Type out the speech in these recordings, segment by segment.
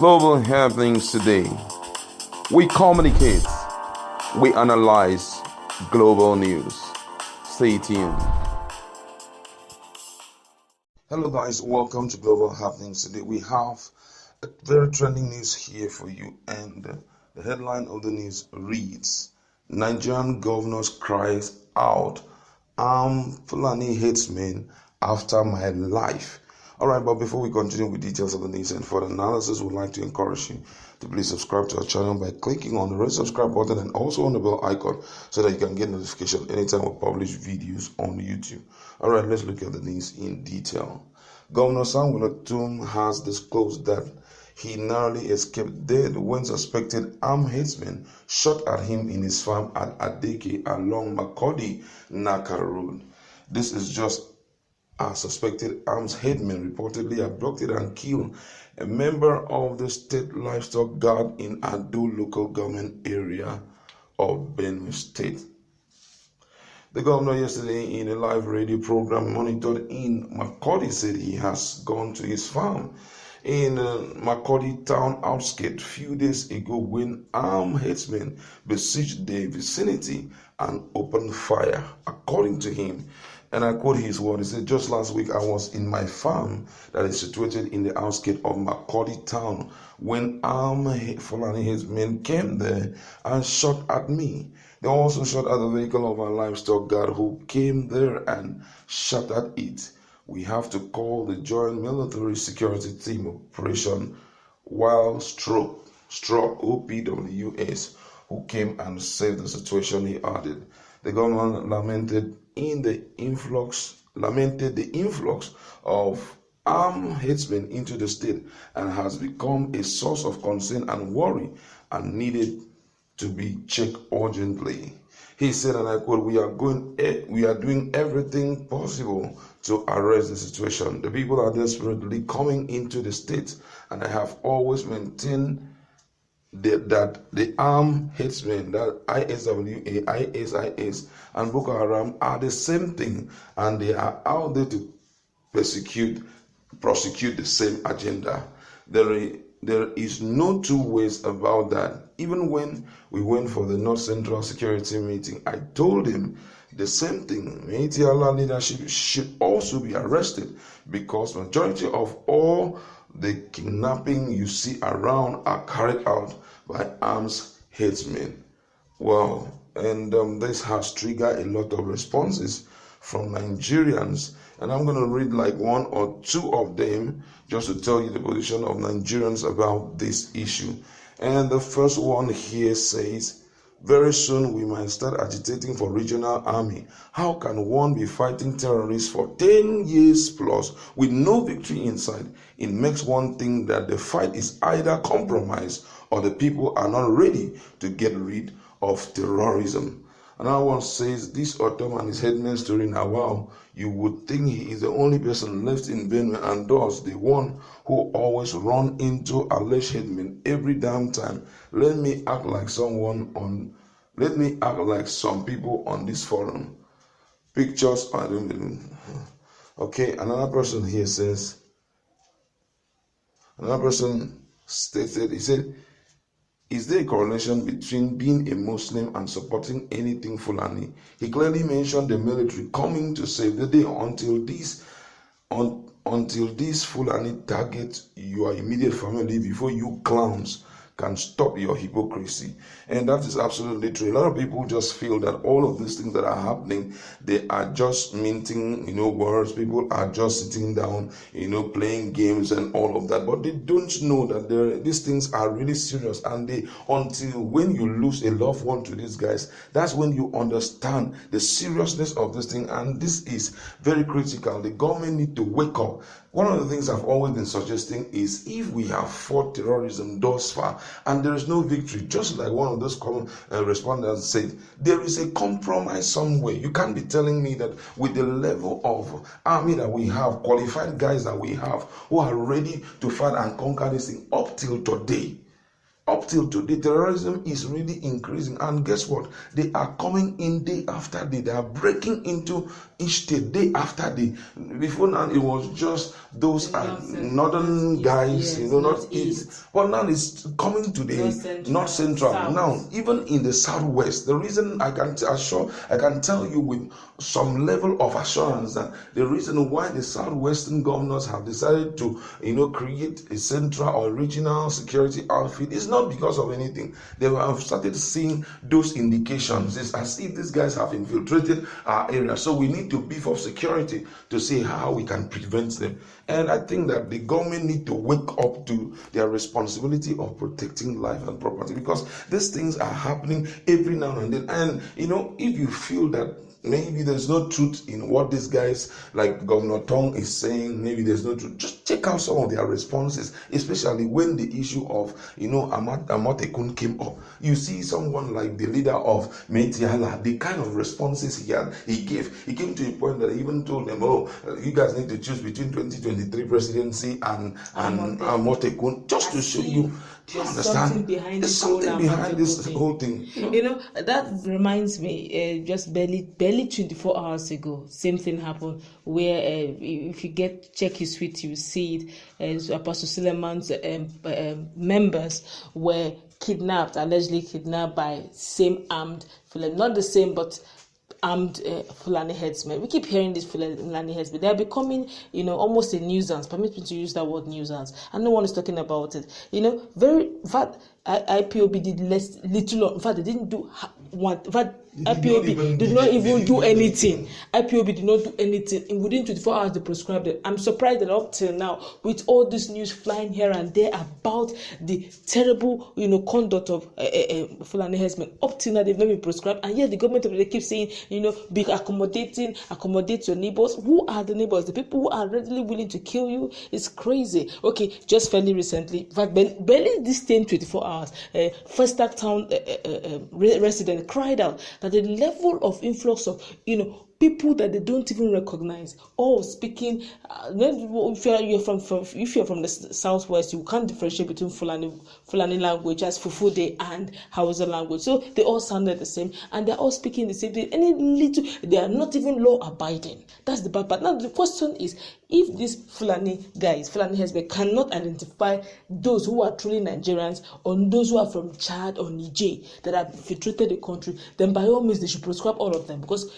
Global happenings today. We communicate, we analyze global news. Stay tuned. Hello guys, welcome to Global Happenings today. We have a very trending news here for you, and the headline of the news reads, Nigerian governors cries out, Out-Fulani Herdmen after my life. Alright, but before we continue with details of the news and further analysis, we'd like to encourage you to please subscribe to our channel by clicking on the red subscribe button and also on the bell icon so that you can get notification anytime we publish videos on YouTube. Alright, let's look at the news in detail. Governor Samuel Otom has disclosed that he narrowly escaped death when suspected armed herdsmen shot at him in his farm at Adeke along Makurdi Naka Road. This is just as suspected armed herdsmen reportedly abducted and killed a member of the state livestock guard in Ado local government area of Benue state. The governor yesterday in a live radio program monitored in Makurdi said he has gone to his farm in Makurdi town outskirts few days ago when armed herdsmen besieged the vicinity and opened fire. According to him, and I quote his word, he said, just last week I was in my farm that is situated in the outskirts of Makurdi town when armed Fulani herdsmen came there and shot at me. They also shot at the vehicle of our livestock guard who came there and shot at it. We have to call the Joint Military Security Team Operation Wild Stroke OPWS, who came and saved the situation, he added. The government lamented the influx of armed herdsmen into the state and has become a source of concern and worry and needed to be checked urgently. He said, and I quote, we are doing everything possible to arrest the situation. The people are desperately coming into the state, and I have always maintained that the armed herdsmen, that ISWA, ISIS, and Boko Haram are the same thing, and they are out there to prosecute the same agenda. There is no two ways about that. Even when we went for the North Central Security meeting, I told him the same thing. Meitiala leadership should also be arrested because majority of all the kidnapping you see around are carried out by armed herdsmen. Well, and this has triggered a lot of responses from Nigerians, and I'm going to read like one or two of them just to tell you the position of Nigerians about this issue. And the first one here says, very soon we might start agitating for regional army. How can one be fighting terrorists for 10 years plus with no victory in sight? It makes one think that the fight is either compromised or the people are not ready to get rid of terrorism. Another one says, this Otom and his headman story now, wow, you would think he is the only person left in Benue and thus the one who always run into alleged headmen every damn time. Let me act like some people on this forum. Pictures, I don't. Okay, another person here says, another person stated, he said, is there a correlation between being a Muslim and supporting anything Fulani? He clearly mentioned the military coming to save the day until these Fulani target your immediate family before you clowns can stop your hypocrisy. And that is absolutely true. A lot of people just feel that all of these things that are happening, they are just minting, words. People are just sitting down, playing games and all of that. But they don't know that these things are really serious. And until when you lose a loved one to these guys, that's when you understand the seriousness of this thing. And this is very critical. The government need to wake up. One of the things I've always been suggesting is if we have fought terrorism thus far and there is no victory, just like one of those common respondents said, there is a compromise somewhere. You can't be telling me that with the level of army that we have, qualified guys that we have, who are ready to fight and conquer this thing up till today, Up till today, terrorism is really increasing. And guess what? They are coming in day after day. They are breaking into each state day after day. Before now, it was just those northern guys, yes, not east. But now it's coming to the north central. South. Now, even in the southwest, the reason I can tell you with some level of assurance that the reason why the southwestern governors have decided to, create a central or regional security outfit is not because of anything. They have started seeing those indications. It's as if these guys have infiltrated our area. So we need to beef up security to see how we can prevent them. And I think that the government need to wake up to their responsibility of protecting life and property, because these things are happening every now and then. And if you feel that maybe there's no truth in what these guys like Governor Tong is saying, maybe there's no truth, just check out some of their responses, especially when the issue of Amotekun came up. You see someone like the leader of Metiala, the kind of responses he gave. He came to a point that he even told them, you guys need to choose between 2023 presidency and Amotekun, just to show you. Do you understand? There's something behind this whole thing. That reminds me, just barely 24 hours ago, same thing happened where if you check his tweet, you see it. Apostle Suleiman's members were allegedly kidnapped by same armed, not the same, but armed Fulani headsmen. We keep hearing these Fulani headsmen. They are becoming, almost a nuisance. Permit me to use that word, nuisance. And no one is talking about it. In fact, IPOB did little. In fact, they didn't do one. In fact, IPOB did not even do anything. IPOB did not do anything. In within 24 hours, they prescribed it. I'm surprised that up till now, with all this news flying here and there about the terrible, conduct of Fulani herdsmen, up till now they've not been prescribed. And yet the government they keep saying, be accommodate your neighbors. Who are the neighbors? The people who are readily willing to kill you? It's crazy. Okay, just fairly recently, in fact, barely this same 24 hours, First Act Town resident cried out that the level of influx of people that they don't even recognize, all speaking. If you're from the southwest, you can't differentiate between Fulani language as Fufude and Hausa language. So they all sounded the same, and they're all speaking the same thing. They are not even law abiding. That's the bad part. Now the question is, if these Fulani herdsmen cannot identify those who are truly Nigerians or those who are from Chad or Niger that have infiltrated the country, then by all means they should prescribe all of them, because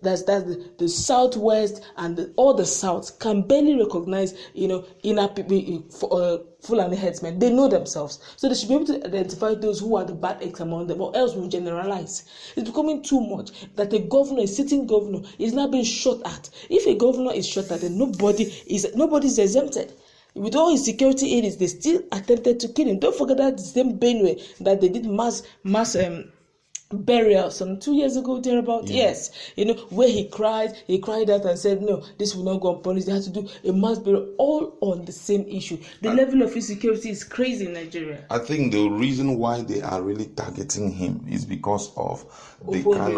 that's the southwest and all the south can barely recognize Fulani headsmen. They know themselves, so they should be able to identify those who are the bad eggs among them, or else we'll generalize. It's becoming too much that a sitting governor is now being shot at. If a governor is shot at, then nobody's exempted. With all his security aides, they still attempted to kill him. Don't forget that the same Benue that they did mass burial some 2 years ago thereabout. Yes, where he cried out and said, no, this will not go unpunished. They had to do a mass burial, all on the same issue. The level of insecurity is crazy in Nigeria. I think the reason why they are really targeting him is because of the kind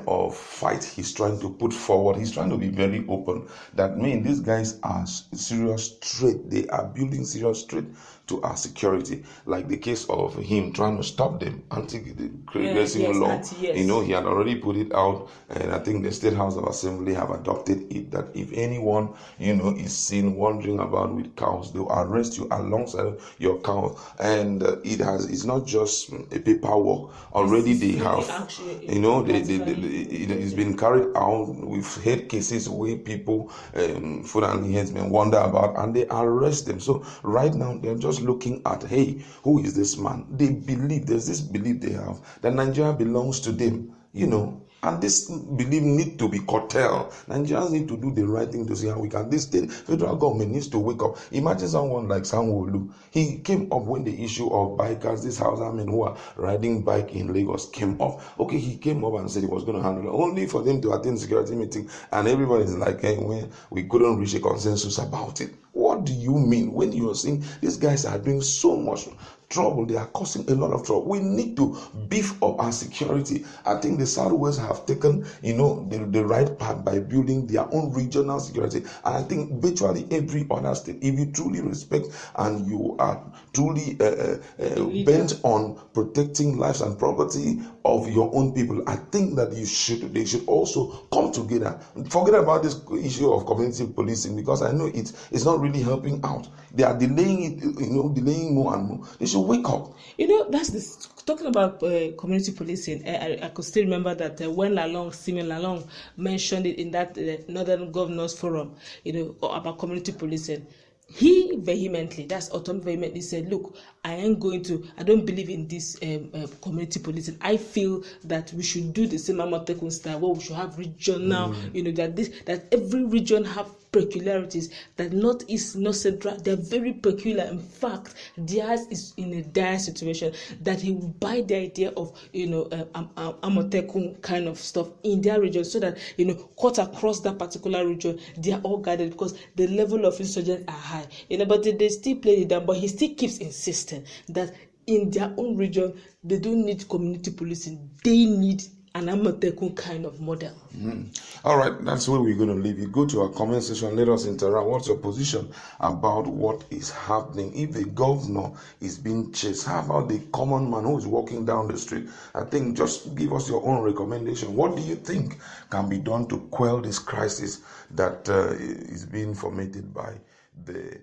of fight he's trying to put forward. He's trying to be very open that, these guys are serious threat. They are building serious threat to our security, like the case of him trying to stop them anti-regressive law. He had already put it out, and I think the State House of Assembly have adopted it, that if anyone is seen wandering about with cows, they'll arrest you alongside your cow. And it's not just a paperwork. Already they have it's been carried out. We've heard cases where people Fulani headsmen wander about and they arrest them. So right now they're just looking at, hey, who is this man? They believe, there's this belief they have that Nigeria belongs to them, and this belief need to be curtailed. Nigerians need to do the right thing to see how we can. This federal government needs to wake up. Imagine someone like Sanwo-Olu. He came up when the issue of bikers, these Hausa men who are riding bike in Lagos came up. Okay, he came up and said he was going to handle it, only for them to attend security meeting, and everybody is like, hey, we couldn't reach a consensus about it. What do you mean when you are saying these guys are doing so much trouble. They are causing a lot of trouble. We need to beef up our security. I think the Southwest have taken, the right path by building their own regional security. And I think virtually every other state, if you truly respect and you are truly bent on protecting lives and property of your own people, I think that they should also come together. Forget about this issue of community policing, because I know it's not really helping out. They are delaying it, delaying more and more. They should wake up. That's this. Talking about community policing, I could still remember that when Simeon Lalong mentioned it in that Northern Governors Forum, about community policing, he vehemently said, look, I don't believe in this community policing. I feel that we should do the same Amotekun style, where we should have regional, that every region have peculiarities, that Northeast, North Central, they're very peculiar. In fact, theirs is in a dire situation, that he will buy the idea of, Amotekun kind of stuff in their region, so that, cut across that particular region, they are all guided, because the level of insurgents are high. But they still play it down, but he still keeps insisting that in their own region, they don't need community policing. They need an Amotekun kind of model. All right, that's where we're going to leave you. Go to our comment section, let us interact. What's your position about what is happening? If the governor is being chased, how about the common man who is walking down the street? I think just give us your own recommendation. What do you think can be done to quell this crisis that is being fomented by the